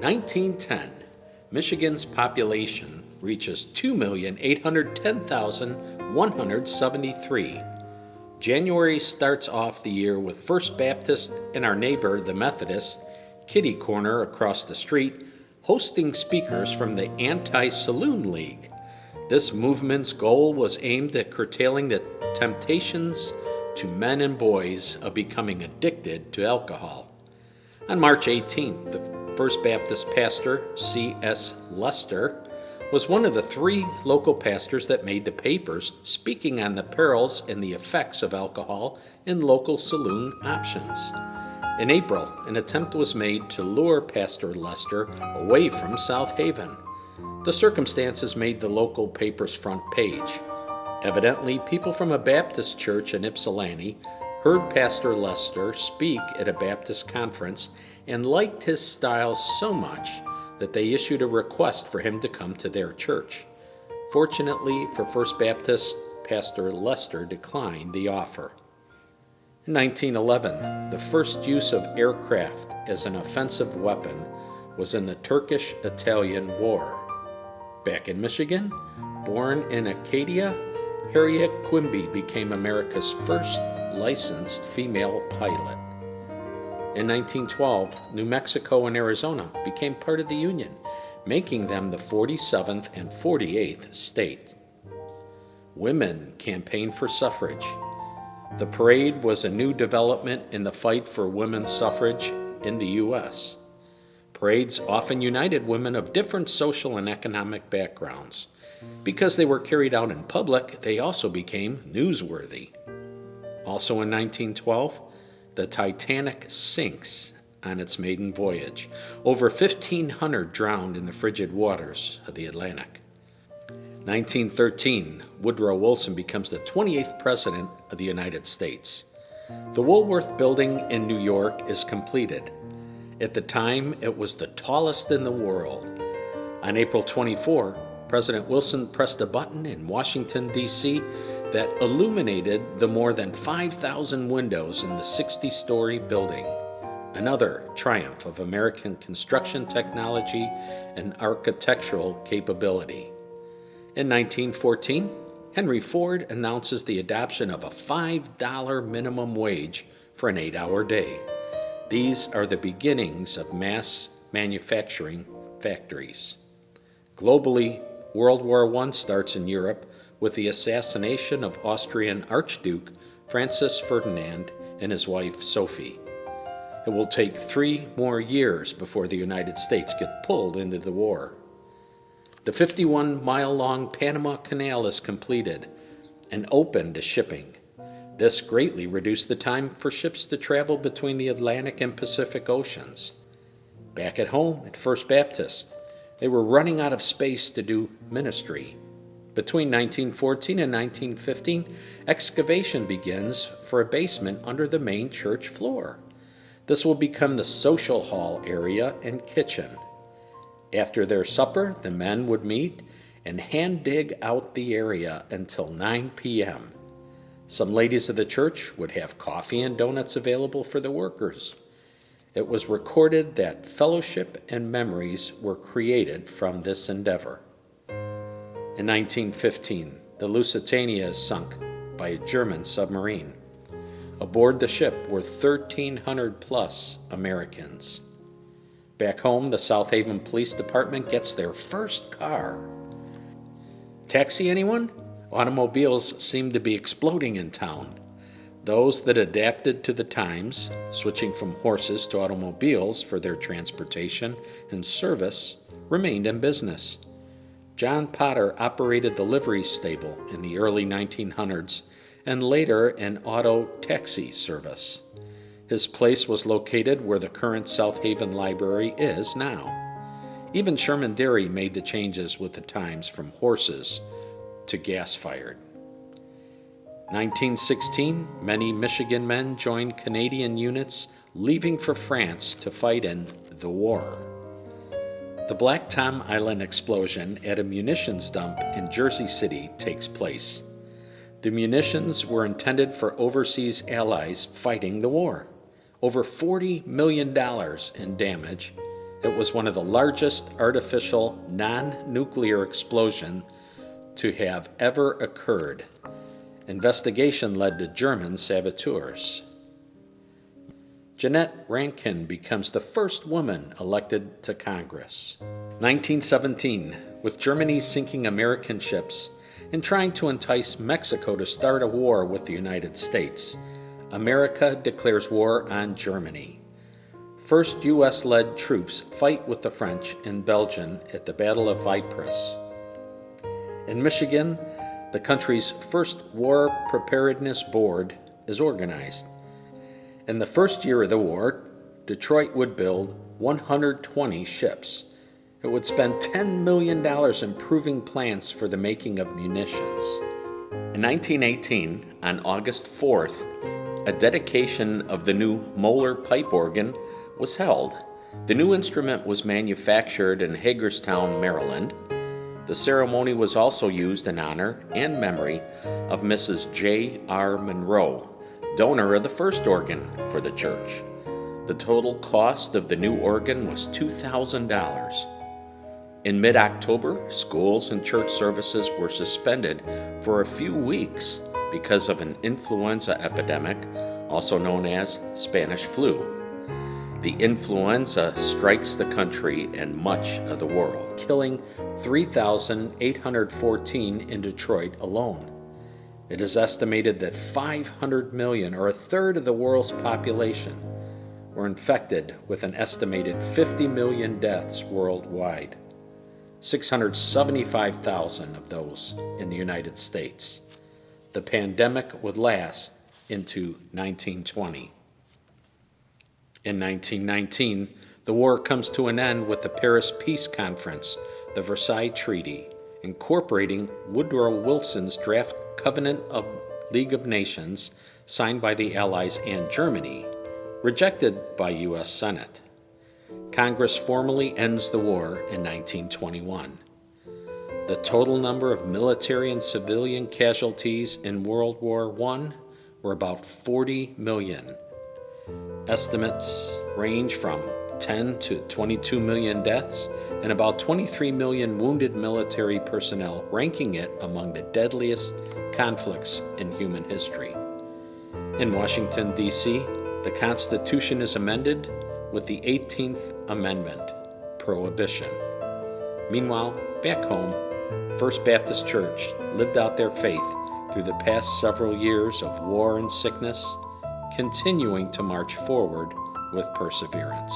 1910, Michigan's population reaches 2,810,173. January starts off the year with First Baptist and our neighbor, the Methodist, kitty corner across the street, hosting speakers from the Anti-Saloon League. This movement's goal was aimed at curtailing the temptations to men and boys of becoming addicted to alcohol. On March 18th, the First Baptist pastor, C.S. Lester, was one of the 3 local pastors that made the papers, speaking on the perils and the effects of alcohol in local saloon options. In April, an attempt was made to lure Pastor Lester away from South Haven. The circumstances made the local paper's front page. Evidently, people from a Baptist church in Ypsilanti heard Pastor Lester speak at a Baptist conference and liked his style so much that they issued a request for him to come to their church. Fortunately for First Baptist, Pastor Lester declined the offer. In 1911, the first use of aircraft as an offensive weapon was in the Turkish-Italian War. Back in Michigan, born in Acadia, Harriet Quimby became America's first licensed female pilot. In 1912, New Mexico and Arizona became part of the Union, making them the 47th and 48th state. Women campaigned for suffrage. The parade was a new development in the fight for women's suffrage in the U.S. Parades often united women of different social and economic backgrounds. Because they were carried out in public, they also became newsworthy. Also in 1912, the Titanic sinks on its maiden voyage. Over 1,500 drowned in the frigid waters of the Atlantic. 1913, Woodrow Wilson becomes the 28th President of the United States. The Woolworth Building in New York is completed. At the time, it was the tallest in the world. On April 24, President Wilson pressed a button in Washington, D.C. that illuminated the more than 5,000 windows in the 60-story building, another triumph of American construction technology and architectural capability. In 1914, Henry Ford announces the adoption of a $5 minimum wage for an 8-hour day. These are the beginnings of mass manufacturing factories. Globally, World War I starts in Europe with the assassination of Austrian Archduke Francis Ferdinand and his wife Sophie. It will take 3 more years before the United States get pulled into the war. The 51-mile-long Panama Canal is completed and open to shipping. This greatly reduced the time for ships to travel between the Atlantic and Pacific Oceans. Back at home at First Baptist, they were running out of space to do ministry. Between 1914 and 1915, excavation begins for a basement under the main church floor. This will become the social hall area and kitchen. After their supper, the men would meet and hand dig out the area until 9 p.m. Some ladies of the church would have coffee and donuts available for the workers. It was recorded that fellowship and memories were created from this endeavor. In 1915, the Lusitania is sunk by a German submarine. Aboard the ship were 1,300 plus Americans. Back home, the South Haven Police Department gets their first car. Taxi anyone? Automobiles seem to be exploding in town. Those that adapted to the times, switching from horses to automobiles for their transportation and service, remained in business. John Potter operated the livery stable in the early 1900s and later an auto taxi service. His place was located where the current South Haven Library is now. Even Sherman Dairy made the changes with the times from horses to gas-fired. 1916, many Michigan men joined Canadian units leaving for France to fight in the war. The Black Tom Island explosion at a munitions dump in Jersey City takes place. The munitions were intended for overseas allies fighting the war. Over $40 million in damage, It was one of the largest artificial non-nuclear explosions to have ever occurred. Investigation led to German saboteurs. Jeannette Rankin becomes the first woman elected to Congress. 1917, with Germany sinking American ships and trying to entice Mexico to start a war with the United States, America declares war on Germany. First U.S.-led troops fight with the French in Belgium at the Battle of Ypres. In Michigan, the country's first War Preparedness Board is organized. In the first year of the war, Detroit would build 120 ships. It would spend $10 million improving plants for the making of munitions. In 1918, on August 4th, a dedication of the new Moeller pipe organ was held. The new instrument was manufactured in Hagerstown, Maryland. The ceremony was also used in honor and memory of Mrs. J.R. Monroe, donor of the first organ for the church. The total cost of the new organ was $2,000. In mid-October, schools and church services were suspended for a few weeks because of an influenza epidemic, also known as Spanish flu. The influenza strikes the country and much of the world, killing 3,814 in Detroit alone. It is estimated that 500 million, or a third of the world's population, were infected, with an estimated 50 million deaths worldwide. 675,000 of those in the United States. The pandemic would last into 1920. In 1919, the war comes to an end with the Paris Peace Conference, the Versailles Treaty, incorporating Woodrow Wilson's draft Covenant of League of Nations signed by the Allies and Germany, rejected by U.S. Senate. Congress formally ends the war in 1921. The total number of military and civilian casualties in World War I were about 40 million. Estimates range from 10 to 22 million deaths and about 23 million wounded military personnel, ranking it among the deadliest conflicts in human history. In Washington, D.C., the Constitution is amended with the 18th Amendment, Prohibition. Meanwhile, back home, First Baptist Church lived out their faith through the past several years of war and sickness, continuing to march forward with perseverance.